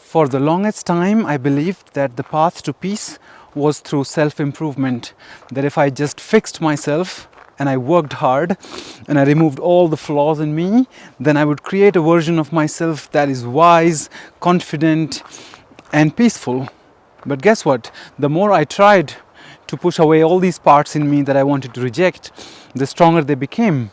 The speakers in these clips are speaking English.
For the longest time, I believed that the path to peace was through self-improvement. That if I just fixed myself and I worked hard and I removed all the flaws in me, then I would create a version of myself that is wise, confident, and peaceful. But guess what? The more I tried to push away all these parts in me that I wanted to reject, the stronger they became.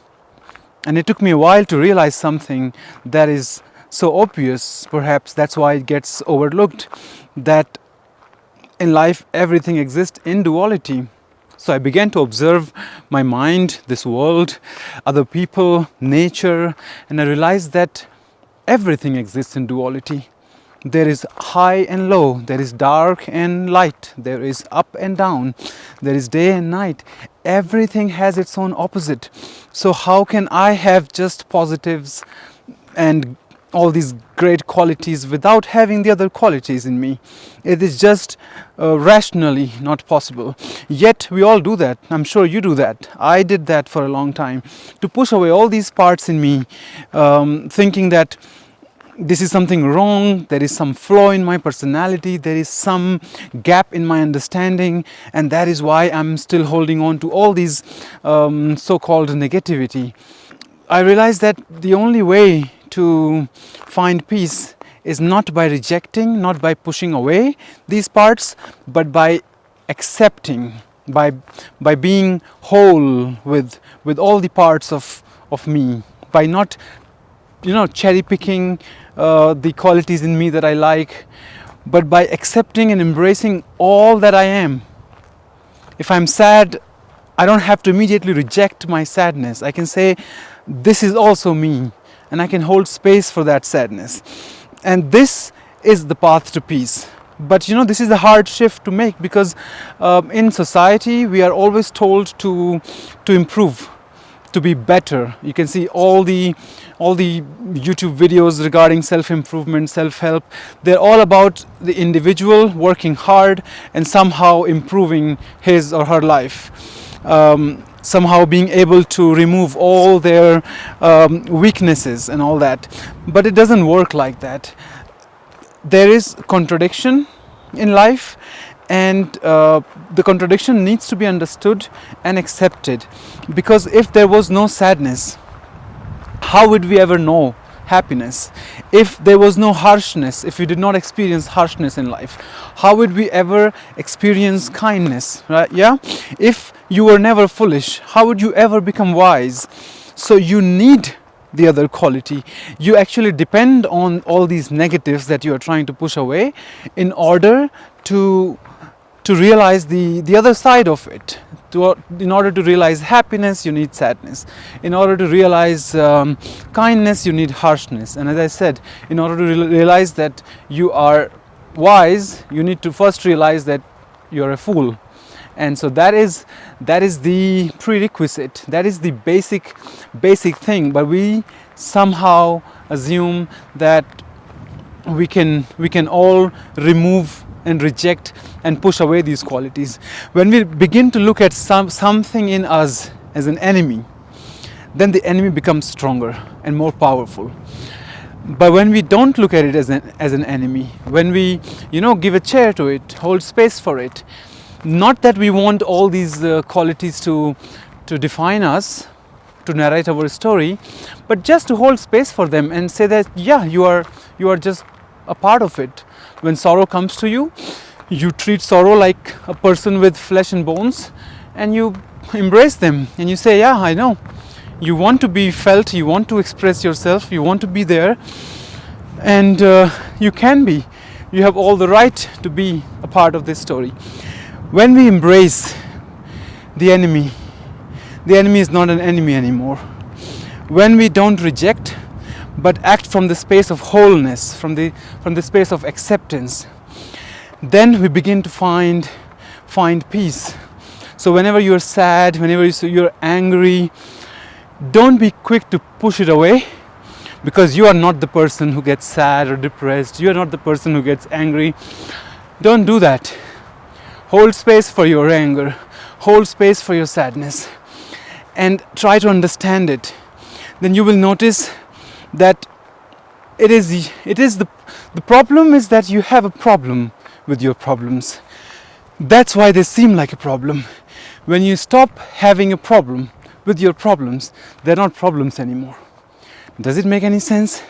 And it took me a while to realize something that is so obvious, perhaps that's why it gets overlooked, that in life everything exists in duality. So I began to observe my mind, this world, other people, nature, and I realized that everything exists in duality. There is high and low, there is dark and light, there is up and down, there is day and night. Everything has its own opposite. So how can I have just positives and all these great qualities without having the other qualities in me? It is just rationally not possible. Yet we all do that. I'm sure you do that. I did that for a long time, to push away all these parts in me, thinking that this is something wrong, there is some flaw in my personality, there is some gap in my understanding, and that is why I'm still holding on to all these so-called negativity. I realized that the only way to find peace is not by rejecting, not by pushing away these parts, but by accepting, by being whole with all the parts of me, by not cherry picking the qualities in me that I like, but by accepting and embracing all that I am. If I'm sad, I don't have to immediately reject my sadness. I can say, this is also me, and I can hold space for that sadness. And this is the path to peace. But this is a hard shift to make, because in society we are always told to improve, to be better. You can see all the YouTube videos regarding self-improvement, self-help. They're all about the individual working hard and somehow improving his or her life, somehow being able to remove all their weaknesses and all that. But it doesn't work like that. There is contradiction in life, and the contradiction needs to be understood and accepted, because if there was no sadness, how would we ever know happiness? If there was no harshness, if we did not experience harshness in life, how would we ever experience kindness, right? Yeah, if you were never foolish, how would you ever become wise? So you need the other quality. You actually depend on all these negatives that you are trying to push away in order to realize the other side of it. In order to realize happiness, you need sadness. In order to realize kindness, you need harshness. And as I said, in order to realize that you are wise, you need to first realize that you're a fool. And so that is the prerequisite. That is the basic thing. But we somehow assume that we can all remove and reject and push away these qualities. When we begin to look at something in us as an enemy, then the enemy becomes stronger and more powerful. But when we don't look at it as an enemy, when we give a chair to it, hold space for it, not that we want all these qualities to define us, to narrate our story, but just to hold space for them and say that you are just a part of it. When sorrow comes to you, you treat sorrow like a person with flesh and bones, and you embrace them and you say, I know, you want to be felt, you want to express yourself, you want to be there, and you can be. You have all the right to be a part of this story. When we embrace the enemy is not an enemy anymore. When we don't reject, but act from the space of wholeness, from the space of acceptance, then we begin to find peace. So whenever you're sad, whenever you're angry, don't be quick to push it away, because you are not the person who gets sad or depressed. You are not the person who gets angry. Don't do that. Hold space for your anger. Hold space for your sadness, and try to understand it. Then you will notice that it is The problem is that you have a problem with your problems. That's why they seem like a problem. When you stop having a problem with your problems, they're not problems anymore. Does it make any sense?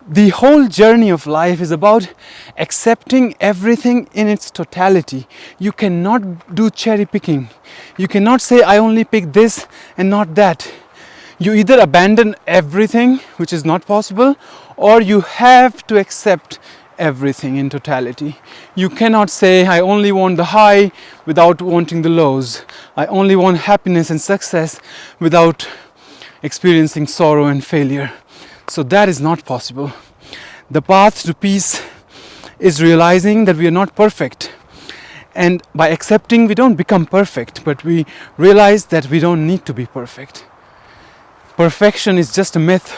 The whole journey of life is about accepting everything in its totality. You cannot do cherry picking. You cannot say, I only pick this and not that. You either abandon everything, which is not possible, or you have to accept everything in totality. You cannot say, I only want the high without wanting the lows. I only want happiness and success without experiencing sorrow and failure. So that is not possible. The path to peace is realizing that we are not perfect. And by accepting, we don't become perfect, but we realize that we don't need to be perfect. Perfection is just a myth.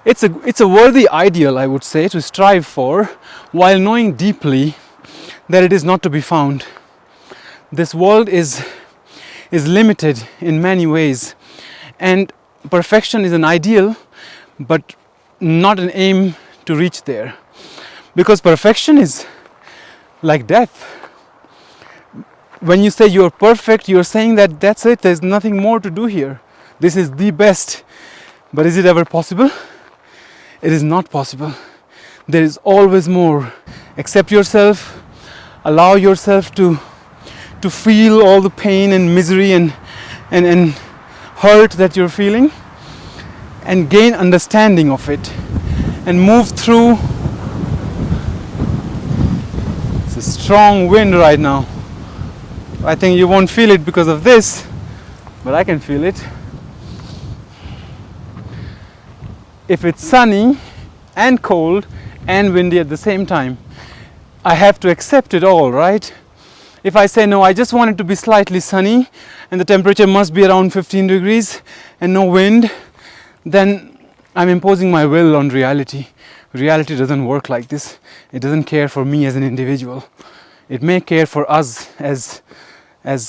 It's a worthy ideal, I would say, to strive for, while knowing deeply that it is not to be found. This world is limited in many ways, and perfection is an ideal, but not an aim to reach there. Because perfection is like death. When you say you're perfect, you're saying that that's it, there's nothing more to do here. This is the best. But is it ever possible? It is not possible. There is always more. Accept yourself, allow yourself to feel all the pain and misery and hurt that you're feeling, and gain understanding of it, and move through. It's a strong wind right now. I think you won't feel it because of this, but I can feel it. If it's sunny and cold and windy at the same time, I have to accept it all, right? If I say, no, I just want it to be slightly sunny and the temperature must be around 15 degrees and no wind, then I'm imposing my will on reality. Reality doesn't work like this. It doesn't care for me as an individual. It may care for us as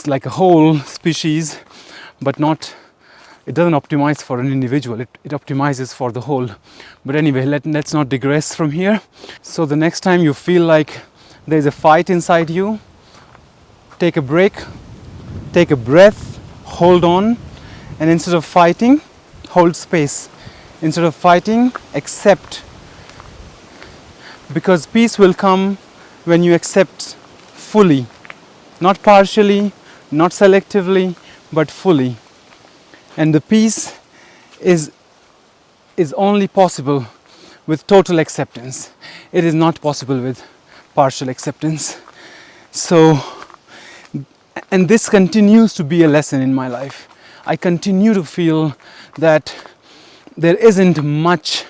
like a whole species, but not. It doesn't optimize for an individual, it optimizes for the whole. But anyway, let's not digress from here. So the next time you feel like there's a fight inside you, take a break, take a breath, hold on, and instead of fighting, hold space. Instead of fighting, accept. Because peace will come when you accept fully, not partially, not selectively, but fully. And the peace is only possible with total acceptance. It is not possible with partial acceptance. So, and this continues to be a lesson in my life. I continue to feel that there isn't much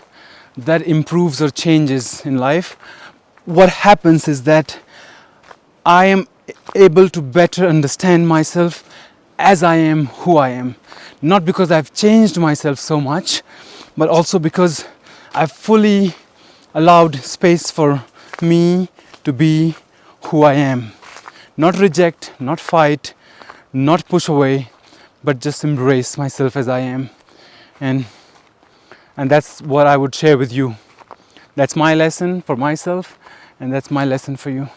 that improves or changes in life. What happens is that I am able to better understand myself as I am, who I am. Not because I've changed myself so much, but also because I've fully allowed space for me to be who I am. Not reject, not fight, not push away, but just embrace myself as I am. And that's what I would share with you. That's my lesson for myself, and that's my lesson for you.